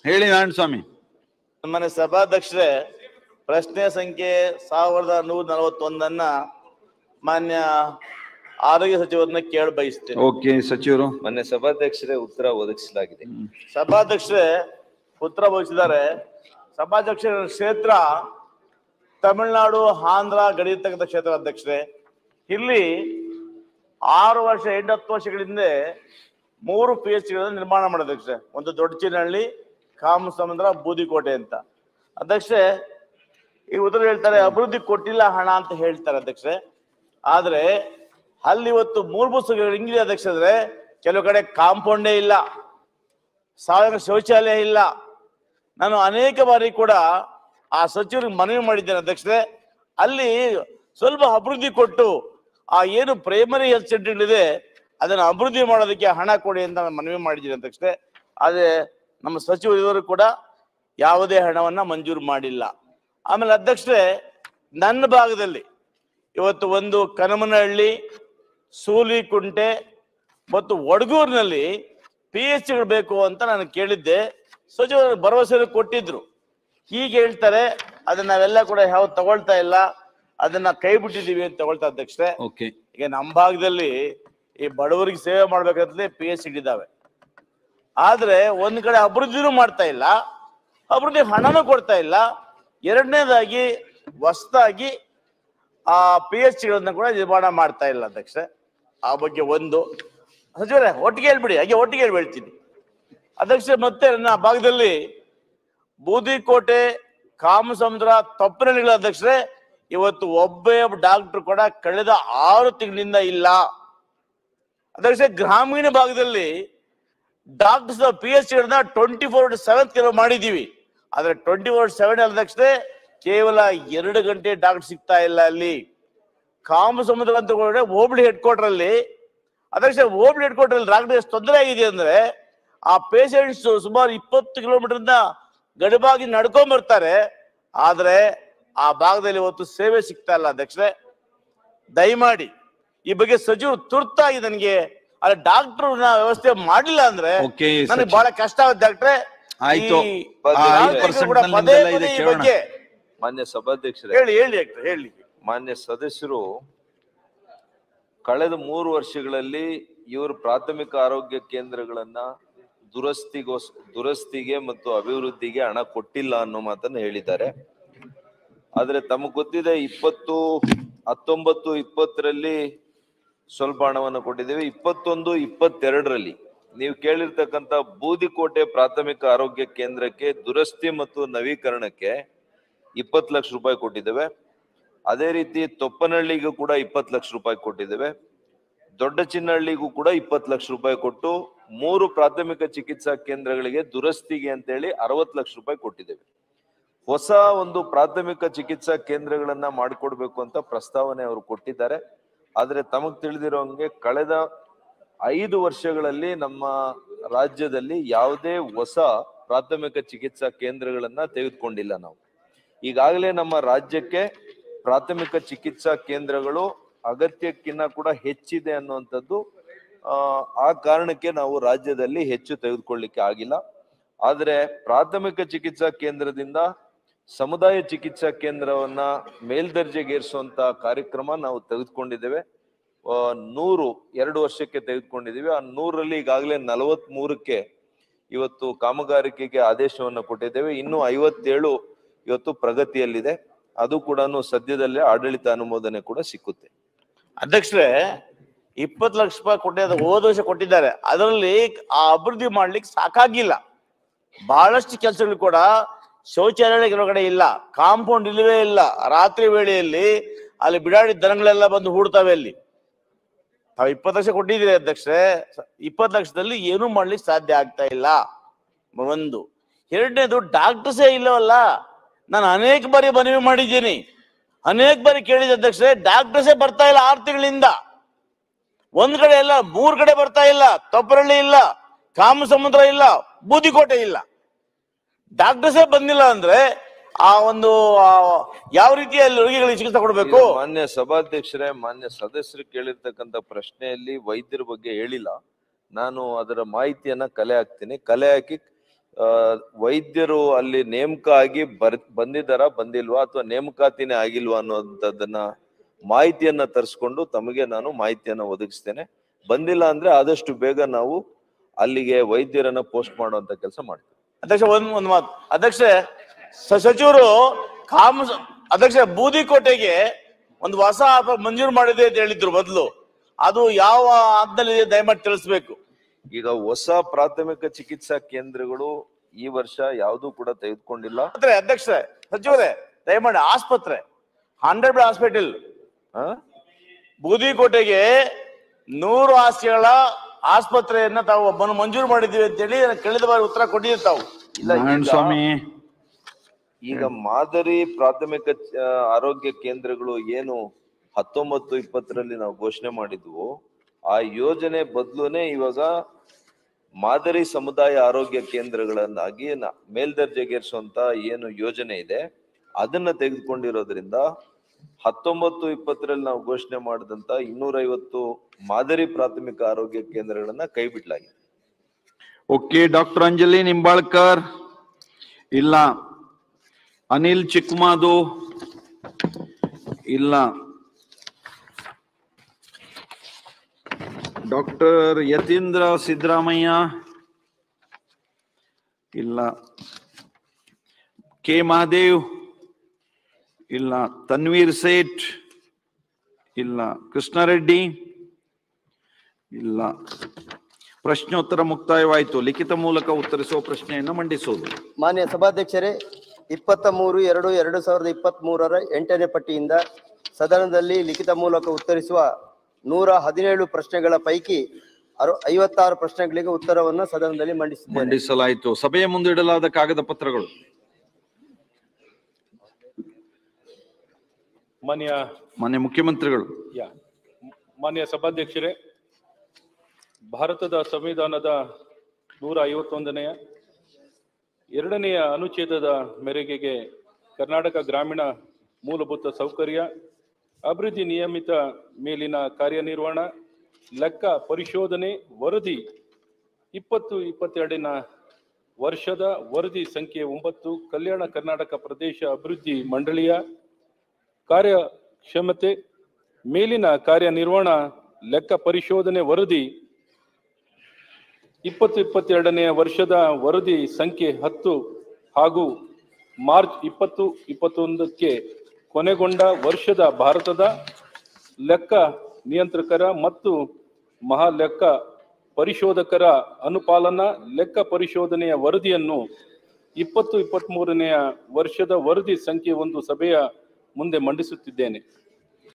ಹೇಳಿ ನಾರಾಯಣ ಸ್ವಾಮಿ. ನಮ್ಮನೆ ಸಭಾಧ್ಯಕ್ಷರೇ, ಪ್ರಶ್ನೆ ಸಂಖ್ಯೆ 1141 ಮಾನ್ಯ ಆರೋಗ್ಯ ಸಚಿವರನ್ನ ಕೇಳ ಬಯಸ್ತೇನೆ. ಓಕೆ ಸಚಿವರು. ಮಾನ್ಯ ಸಭಾಧ್ಯಕ್ಷರೇ, ಉತ್ತರ ಒದಗಿಸಲಾಗಿದೆ. ಸಭಾಧ್ಯಕ್ಷರೇ ಉತ್ತರ ಒದಗಿಸಿದ್ದಾರೆ. ಸಭಾಧ್ಯಕ್ಷರ ಕ್ಷೇತ್ರ ತಮಿಳುನಾಡು ಆಂಧ್ರ ಗಡಿ ಇರ್ತಕ್ಕಂಥ ಕ್ಷೇತ್ರ ಅಧ್ಯಕ್ಷರೇ. ಇಲ್ಲಿ 6 ವರ್ಷ 8-10 ವರ್ಷಗಳ ಹಿಂದೆ 3 PHC ನಿರ್ಮಾಣ ಮಾಡಿದ ಅಧ್ಯಕ್ಷರೇ. ಒಂದು ದೊಡ್ಡಚಿನಹಳ್ಳಿ, ಕಾಮಸಮುದ್ರ, ಬೂದಿಕೋಟೆ ಅಂತ. ಅಧ್ಯಕ್ಷರೇ ಈ ಉತ್ತರ ಹೇಳ್ತಾರೆ ಅಭಿವೃದ್ಧಿ ಕೊಟ್ಟಿಲ್ಲ ಹಣ ಅಂತ ಹೇಳ್ತಾರೆ ಅಧ್ಯಕ್ಷರೇ. ಆದ್ರೆ ಅಲ್ಲಿ ಇವತ್ತು ಮೂಲಭೂತ ಸೌಕರ್ಯಗಳು ಹಿಂಗಿದೆ ಅಧ್ಯಕ್ಷ. ಅಂದ್ರೆ ಕೆಲವು ಕಡೆ ಕಾಂಪೌಂಡೇ ಇಲ್ಲ, ಸಾರ್ವಜನಿಕ ಶೌಚಾಲಯ ಇಲ್ಲ. ನಾನು ಅನೇಕ ಬಾರಿ ಕೂಡ ಆ ಸಚಿವರಿಗೆ ಮನವಿ ಮಾಡಿದ್ದೇನೆ ಅಧ್ಯಕ್ಷರೇ, ಅಲ್ಲಿ ಸ್ವಲ್ಪ ಅಭಿವೃದ್ಧಿ ಕೊಟ್ಟು ಆ ಏನು ಪ್ರೈಮರಿ ಹೆಲ್ತ್ ಸೆಂಟರ್ಗಳಿದೆ ಅದನ್ನು ಅಭಿವೃದ್ಧಿ ಮಾಡೋದಕ್ಕೆ ಹಣ ಕೊಡಿ ಅಂತ ನಾನು ಮನವಿ ಮಾಡಿದ್ದೀನಿ ಅಧ್ಯಕ್ಷರೇ. ಆದ್ರೆ ನಮ್ಮ ಸಚಿವರು ಇವರು ಕೂಡ ಯಾವುದೇ ಹಣವನ್ನ ಮಂಜೂರು ಮಾಡಿಲ್ಲ. ಆಮೇಲೆ ಅಧ್ಯಕ್ಷರೇ, ನನ್ನ ಭಾಗದಲ್ಲಿ ಇವತ್ತು ಒಂದು ಕನಮನಹಳ್ಳಿ, ಸೂಲಿಕುಂಟೆ ಮತ್ತು ವಡಗೂರಿನಲ್ಲಿ PHCಗಳು ಬೇಕು ಅಂತ ನಾನು ಕೇಳಿದ್ದೆ. ಸಚಿವರು ಭರವಸೆ ಕೊಟ್ಟಿದ್ರು. ಹೀಗೆ ಹೇಳ್ತಾರೆ ಅದನ್ನ ನಾವೆಲ್ಲ ಕೂಡ ಯಾವ ತಗೊಳ್ತಾ ಇಲ್ಲ, ಅದನ್ನ ಕೈ ಬಿಟ್ಟಿದೀವಿ ಅಂತ ತಗೊಳ್ತಾ ಅಧ್ಯಕ್ಷರೇ. ಈಗ ನಮ್ಮ ಭಾಗದಲ್ಲಿ ಈ ಬಡವರಿಗೆ ಸೇವೆ ಮಾಡ್ಬೇಕಂತಲೇ PHCಗಳಿದ್ದಾವೆ. ಆದ್ರೆ ಒಂದ್ ಕಡೆ ಅಭಿವೃದ್ಧಿನೂ ಮಾಡ್ತಾ ಇಲ್ಲ, ಅಭಿವೃದ್ಧಿ ಹಣನೂ ಕೊಡ್ತಾ ಇಲ್ಲ. ಎರಡನೇದಾಗಿ ಹೊಸದಾಗಿ ಆ PHCಗಳನ್ನ ಕೂಡ ನಿರ್ಮಾಣ ಮಾಡ್ತಾ ಇಲ್ಲ ಅಧ್ಯಕ್ಷರೇ. ಆ ಬಗ್ಗೆ ಒಂದು ಸಚಿವರೇ ಒಟ್ಟಿಗೆ ಹೇಳ್ಬಿಡಿ, ಹಾಗೆ ಒಟ್ಟಿಗೆ ಹೇಳ್ತೀನಿ ಅಧ್ಯಕ್ಷ. ಮತ್ತೆ ನನ್ನ ಭಾಗದಲ್ಲಿ ಬೂದಿಕೋಟೆ, ಕಾಮಸಮುದ್ರ, ತೊಪ್ಪನಹಳ್ಳಿಗಳ ಅಧ್ಯಕ್ಷರೇ ಇವತ್ತು ಒಬ್ಬ ಡಾಕ್ಟರ್ ಕೂಡ ಕಳೆದ 6 ತಿಂಗಳಿಂದ ಇಲ್ಲ ಅಧ್ಯಕ್ಷ. ಗ್ರಾಮೀಣ ಭಾಗದಲ್ಲಿ ಡಾಕ್ಟರ್ಸ್ PHCಗಳನ್ನ 24/7 ಕೆಲವು ಮಾಡಿದೀವಿ. ಆದ್ರೆ 24/7 ಅಧ್ಯಕ್ಷರೇ ಕೇವಲ 2 ಗಂಟೆ ಡಾಕ್ಟರ್ ಸಿಗ್ತಾ ಇಲ್ಲ. ಅಲ್ಲಿ ಕಾಮಸಮುದ್ರ ಅಂತ ಹೋಬಳಿ ಹೆಡ್ ಕ್ವಾರ್ಟರ್ ಅಲ್ಲಿ ಅಧ್ಯಕ್ಷ, ಹೋಬಳಿ ಹೆಡ್ ಕ್ವಾರ್ಟರ್ ಅಲ್ಲಿ ಡಾಕ್ಟರ್ ಎಷ್ಟು ತೊಂದರೆ ಆಗಿದೆ ಅಂದ್ರೆ ಆ ಪೇಷಂಟ್ಸ್ ಸುಮಾರು 20 ಕಿಲೋಮೀಟರ್ ಗಡಿಬಾಗಿ ನಡ್ಕೊಂಡ್ ಬರ್ತಾರೆ. ಆದ್ರೆ ಆ ಭಾಗದಲ್ಲಿ ಇವತ್ತು ಸೇವೆ ಸಿಗ್ತಾ ಇಲ್ಲ ಅಧ್ಯಕ್ಷರೇ. ದಯಮಾಡಿ ಈ ಬಗ್ಗೆ ಸಚಿವರು ತುರ್ತಾಗಿ ನನಗೆ ಅಲ್ಲಿ ಡಾಕ್ಟರ್ ವ್ಯವಸ್ಥೆ ಮಾಡಿಲ್ಲ ಅಂದ್ರೆ ನನಗೆ ಬಹಳ ಕಷ್ಟ ಆಗುತ್ತೆ ಡಾಕ್ಟ್ರೆ. ಮಾನ್ಯ ಸಭಾಧ್ಯಕ್ಷರೇ, ಹೇಳಿ ಮಾನ್ಯ ಸದಸ್ಯರು, ಕಳೆದ 3 ವರ್ಷಗಳಲ್ಲಿ ಇವರು ಪ್ರಾಥಮಿಕ ಆರೋಗ್ಯ ಕೇಂದ್ರಗಳನ್ನ ದುರಸ್ತಿಗೆ ಮತ್ತು ಅಭಿವೃದ್ಧಿಗೆ ಹಣ ಕೊಟ್ಟಿಲ್ಲ ಅನ್ನೋ ಮಾತನ್ನು ಹೇಳಿದ್ದಾರೆ. ಆದ್ರೆ ತಮಗೆ ಗೊತ್ತಿದೆ 19-20ರಲ್ಲಿ ಸ್ವಲ್ಪ ಹಣವನ್ನು ಕೊಟ್ಟಿದ್ದೇವೆ. 21-22ರಲ್ಲಿ ನೀವು ಕೇಳಿರ್ತಕ್ಕಂಥ ಬೂದಿಕೋಟೆ ಪ್ರಾಥಮಿಕ ಆರೋಗ್ಯ ಕೇಂದ್ರಕ್ಕೆ ದುರಸ್ತಿ ಮತ್ತು ನವೀಕರಣಕ್ಕೆ 20 ಲಕ್ಷ ರೂಪಾಯಿ ಕೊಟ್ಟಿದ್ದೇವೆ. ಅದೇ ರೀತಿ ತೊಪ್ಪನಹಳ್ಳಿಗೂ ಕೂಡ 20 ಲಕ್ಷ ರೂಪಾಯಿ ಕೊಟ್ಟಿದ್ದೇವೆ. ದೊಡ್ಡ ಚಿನ್ನಹಳ್ಳಿಗೂ ಕೂಡ 20 ಲಕ್ಷ ರೂಪಾಯಿ ಕೊಟ್ಟು 3 ಪ್ರಾಥಮಿಕ ಚಿಕಿತ್ಸಾ ಕೇಂದ್ರಗಳಿಗೆ ದುರಸ್ತಿಗೆ ಅಂತೇಳಿ 60 ಲಕ್ಷ ರೂಪಾಯಿ ಕೊಟ್ಟಿದ್ದೇವೆ. ಹೊಸ ಒಂದು ಪ್ರಾಥಮಿಕ ಚಿಕಿತ್ಸಾ ಕೇಂದ್ರಗಳನ್ನ ಮಾಡಿಕೊಡ್ಬೇಕು ಅಂತ ಪ್ರಸ್ತಾವನೆ ಅವರು ಕೊಟ್ಟಿದ್ದಾರೆ. ಆದ್ರೆ ತಮಗ್ ತಿಳಿದಿರೋಂಗೆ ಕಳೆದ 5 ವರ್ಷಗಳಲ್ಲಿ ನಮ್ಮ ರಾಜ್ಯದಲ್ಲಿ ಯಾವುದೇ ಹೊಸ ಪ್ರಾಥಮಿಕ ಚಿಕಿತ್ಸಾ ಕೇಂದ್ರಗಳನ್ನ ತೆಗೆದುಕೊಂಡಿಲ್ಲ ನಾವು. ಈಗಾಗಲೇ ನಮ್ಮ ರಾಜ್ಯಕ್ಕೆ ಪ್ರಾಥಮಿಕ ಚಿಕಿತ್ಸಾ ಕೇಂದ್ರಗಳು ಅಗತ್ಯಕ್ಕಿಂತ ಕೂಡ ಹೆಚ್ಚಿದೆ ಅನ್ನುವಂಥದ್ದು. ಆ ಕಾರಣಕ್ಕೆ ನಾವು ರಾಜ್ಯದಲ್ಲಿ ಹೆಚ್ಚು ತೆಗೆದುಕೊಳ್ಳಿಕ್ಕೆ ಆಗಿಲ್ಲ. ಆದ್ರೆ ಪ್ರಾಥಮಿಕ ಚಿಕಿತ್ಸಾ ಕೇಂದ್ರದಿಂದ ಸಮುದಾಯ ಚಿಕಿತ್ಸಾ ಕೇಂದ್ರವನ್ನ ಮೇಲ್ದರ್ಜೆಗೇರಿಸುವಂತ ಕಾರ್ಯಕ್ರಮ ನಾವು ತೆಗೆದುಕೊಂಡಿದ್ದೇವೆ. 2 ವರ್ಷಕ್ಕೆ ತೆಗೆದುಕೊಂಡಿದ್ದೀವಿ. ಆ 100ರಲ್ಲಿ ಈಗಾಗಲೇ 43ಕ್ಕೆ ಇವತ್ತು ಕಾಮಗಾರಿಕೆಗೆ ಆದೇಶವನ್ನು ಕೊಟ್ಟಿದ್ದೇವೆ. ಇನ್ನು 57 ಇವತ್ತು ಪ್ರಗತಿಯಲ್ಲಿದೆ. ಅದು ಕೂಡ ಸದ್ಯದಲ್ಲೇ ಆಡಳಿತ ಅನುಮೋದನೆ ಕೂಡ ಸಿಕ್ಕುತ್ತೆ. ಅಧ್ಯಕ್ಷರೇ, 20 ಲಕ್ಷ ರೂಪಾಯಿ ಕೊಟ್ಟಿದ್ದಾರೆ, ಹೋದ ವರ್ಷ ಕೊಟ್ಟಿದ್ದಾರೆ. ಅದರಲ್ಲಿ ಆ ಅಭಿವೃದ್ಧಿ ಮಾಡ್ಲಿಕ್ಕೆ ಸಾಕಾಗಿಲ್ಲ. ಬಹಳಷ್ಟು ಕೆಲಸಗಳು ಕೂಡ ಶೌಚಾಲಯ ಕೆಲವು ಕಡೆ ಇಲ್ಲ, ಕಾಂಪೌಂಡ್ ಇಲ್ಲವೇ ಇಲ್ಲ. ರಾತ್ರಿ ವೇಳೆಯಲ್ಲಿ ಅಲ್ಲಿ ಬಿಡಾಡಿ ದನಗಳೆಲ್ಲ ಬಂದು ಹೂಡ್ತವೆ. ಅಲ್ಲಿ ತಾವು 20 ಲಕ್ಷ ಕೊಟ್ಟಿದ್ದೀರಿ ಅಧ್ಯಕ್ಷರೇ. 20 ಲಕ್ಷದಲ್ಲಿ ಏನೂ ಮಾಡ್ಲಿಕ್ಕೆ ಸಾಧ್ಯ ಆಗ್ತಾ ಇಲ್ಲ. ಒಂದು. ಎರಡನೇದು, ಡಾಕ್ಟರ್ಸೇ ಇಲ್ಲವಲ್ಲ. ನಾನು ಅನೇಕ ಬಾರಿ ಮನವಿ ಮಾಡಿದ್ದೀನಿ, ಅನೇಕ ಬಾರಿ ಕೇಳಿದ ಅಧ್ಯಕ್ಷರೇ, ಡಾಕ್ಟರ್ಸೇ ಬರ್ತಾ ಇಲ್ಲ 6 ತಿಂಗಳಿಂದ. ಒಂದ್ ಕಡೆ ಇಲ್ಲ, 3 ಕಡೆ ಬರ್ತಾ ಇಲ್ಲ. ತೊಪ್ಪನಹಳ್ಳಿ ಇಲ್ಲ, ಕಾಮಸಮುದ್ರ ಇಲ್ಲ, ಬೂದಿಕೋಟೆ ಇಲ್ಲ. ಡಾಕ್ಟರ್ಸೇ ಬಂದಿಲ್ಲ ಅಂದ್ರೆ ಆ ಒಂದು ಯಾವ ರೀತಿಯಲ್ಲಿ ರೋಗಿಗಳಿಗೆ ಚಿಕಿತ್ಸೆ ಕೊಡಬೇಕು? ಮಾನ್ಯ ಸಭಾಧ್ಯಕ್ಷರೇ, ಮಾನ್ಯ ಸದಸ್ಯರು ಕೇಳಿರ್ತಕ್ಕಂಥ ಪ್ರಶ್ನೆಯಲ್ಲಿ ವೈದ್ಯರ ಬಗ್ಗೆ ಹೇಳಿಲ್ಲ. ನಾನು ಅದರ ಮಾಹಿತಿಯನ್ನ ಕಲೆ ಹಾಕ್ತೀನಿ. ಕಲೆ ಹಾಕಿ ವೈದ್ಯರು ಅಲ್ಲಿ ನೇಮಕ ಆಗಿ ಬಂದಿದ್ದಾರಾ ಬಂದಿಲ್ವಾ ಅಥವಾ ನೇಮಕಾತಿನೇ ಆಗಿಲ್ವಾ ಅನ್ನೋದನ್ನ ಮಾಹಿತಿಯನ್ನ ತರಿಸ್ಕೊಂಡು ತಮಗೆ ನಾನು ಮಾಹಿತಿಯನ್ನ ಒದಗಿಸ್ತೇನೆ. ಬಂದಿಲ್ಲ ಅಂದ್ರೆ ಆದಷ್ಟು ಬೇಗ ನಾವು ಅಲ್ಲಿಗೆ ವೈದ್ಯರನ್ನ ಪೋಸ್ಟ್ ಮಾಡುವಂತ ಕೆಲಸ ಮಾಡ್ತೀವಿ. ಅಧ್ಯಕ್ಷ ಒಂದು ಮಾತು ಅಧ್ಯಕ್ಷ, ಸಚಿವರು ಅಧ್ಯಕ್ಷ ಬೂದಿಕೋಟೆಗೆ ಒಂದು ಹೊಸ ಮಂಜೂರು ಮಾಡಿದೆ ಅಂತ ಹೇಳಿದ್ರು ಮೊದಲು, ಅದು ಯಾವ ಹಂತದಲ್ಲಿದೆ ದಯಮಾಡಿ ತಿಳಿಸ್ಬೇಕು. ಈಗ ಹೊಸ ಪ್ರಾಥಮಿಕ ಚಿಕಿತ್ಸಾ ಕೇಂದ್ರಗಳು ಈ ವರ್ಷ ಯಾವುದು ಕೂಡ ತೆಗೆದುಕೊಂಡಿಲ್ಲ. ಅಧ್ಯಕ್ಷ ಸಚಿವರೇ ದಯಮಾಡಿ ಆಸ್ಪತ್ರೆ 100 ಬೆಡ್ ಹಾಸ್ಪಿಟಲ್ ಬೂದಿಕೋಟೆಗೆ 100 ಹಾಸಿಗೆಗಳ ಆಸ್ಪತ್ರೆಯನ್ನ ತಾವು ಮಂಜೂರು ಮಾಡಿದ್ದೀವಿ ಅಂತ ಹೇಳಿ ಕಳೆದ ಬಾರಿ ಉತ್ತರ ಕೊಟ್ಟಿದ್ದೀವಿ ತಾವು. ಈಗ ಮಾದರಿ ಪ್ರಾಥಮಿಕ ಆರೋಗ್ಯ ಕೇಂದ್ರಗಳು ಏನು 19-20ರಲ್ಲಿ ನಾವು ಘೋಷಣೆ ಮಾಡಿದ್ವು, ಆ ಯೋಜನೆ ಬದಲುನೆ ಇವಾಗ ಮಾದರಿ ಸಮುದಾಯ ಆರೋಗ್ಯ ಕೇಂದ್ರಗಳನ್ನಾಗಿ ಮೇಲ್ದರ್ಜೆಗೇರಿಸುವಂತ ಏನು ಯೋಜನೆ ಇದೆ ಅದನ್ನ ತೆಗೆದುಕೊಂಡಿರೋದ್ರಿಂದ 19-20ರಲ್ಲಿ ನಾವು ಘೋಷಣೆ ಮಾಡಿದಂತ 250 ಮಾದರಿ ಪ್ರಾಥಮಿಕ ಆರೋಗ್ಯ ಕೇಂದ್ರಗಳನ್ನ ಕೈ ಬಿಡಲಾಗಿದೆ. ಓಕೆ, ಡಾಕ್ಟರ್ ಅಂಜಲಿ ನಿಂಬಾಳ್ಕರ್ ಇಲ್ಲ, ಅನಿಲ್ ಚಿಕ್ಕಮಾದು ಇಲ್ಲ, ಡಾಕ್ಟರ್ ಯತೀಂದ್ರ ಸಿದ್ದರಾಮಯ್ಯ ಇಲ್ಲ, ಕೆ ಮಹಾದೇವ್ ಇಲ್ಲ, ತನ್ವೀರ್ ಸೇಠ್ ಇಲ್ಲ, ಕೃಷ್ಣಾರೆಡ್ಡಿ ಇಲ್ಲ. ಪ್ರಶ್ನೋತ್ತರ ಮುಕ್ತಾಯವಾಯಿತು. ಲಿಖಿತ ಮೂಲಕ ಉತ್ತರಿಸುವ ಪ್ರಶ್ನೆಯನ್ನು ಮಂಡಿಸುವುದು. ಮಾನ್ಯ ಸಭಾಧ್ಯಕ್ಷರೇ, 23/2/2023 8ನೇ ಪಟ್ಟಿಯಿಂದ ಸದನದಲ್ಲಿ ಲಿಖಿತ ಮೂಲಕ ಉತ್ತರಿಸುವ 117 ಪ್ರಶ್ನೆಗಳ ಪೈಕಿ 56 ಪ್ರಶ್ನೆಗಳಿಗೆ ಉತ್ತರವನ್ನು ಸದನದಲ್ಲಿ ಮಂಡಿಸಲಾಯಿತು. ಸಭೆಯ ಮುಂದಿಡಲಾದ ಕಾಗದ ಪತ್ರಗಳು. ಮಾನ್ಯ ಮುಖ್ಯಮಂತ್ರಿಗಳು. ಮಾನ್ಯ ಸಭಾಧ್ಯಕ್ಷರೇ, ಭಾರತದ ಸಂವಿಧಾನದ 151ನೇ 2ನೇ ಅನುಚ್ಛೇದದ ಮೇರೆಗೆ ಕರ್ನಾಟಕ ಗ್ರಾಮೀಣ ಮೂಲಭೂತ ಸೌಕರ್ಯ ಅಭಿವೃದ್ಧಿ ನಿಯಮಿತ ಮೇಲಿನ ಕಾರ್ಯನಿರ್ವಹಣಾ ಲೆಕ್ಕ ಪರಿಶೋಧನೆ ವರದಿ 2022ನ ವರ್ಷದ ವರದಿ ಸಂಖ್ಯೆ 9 ಕಲ್ಯಾಣ ಕರ್ನಾಟಕ ಪ್ರದೇಶ ಅಭಿವೃದ್ಧಿ ಮಂಡಳಿಯ ಕಾರ್ಯಕ್ಷಮತೆ ಮೇಲಿನ ಕಾರ್ಯನಿರ್ವಹಣಾ ಲೆಕ್ಕ ಪರಿಶೋಧನೆ ವರದಿ 2022ನೇ ವರ್ಷದ ವರದಿ ಸಂಖ್ಯೆ 10 ಹಾಗೂ ಮಾರ್ಚ್ 2021ಕ್ಕೆ ಕೊನೆಗೊಂಡ ವರ್ಷದ ಭಾರತದ ಲೆಕ್ಕ ನಿಯಂತ್ರಕರ ಮತ್ತು ಮಹಾ ಲೆಕ್ಕ ಪರಿಶೋಧಕರ ಅನುಪಾಲನಾ ಲೆಕ್ಕ ಪರಿಶೋಧನೆಯ ವರದಿಯನ್ನು 2023ನೇ ವರ್ಷದ ವರದಿ ಸಂಖ್ಯೆ 1 ಸಭೆಯ ಮುಂದೆ ಮಂಡಿಸುತ್ತಿದ್ದೇನೆ.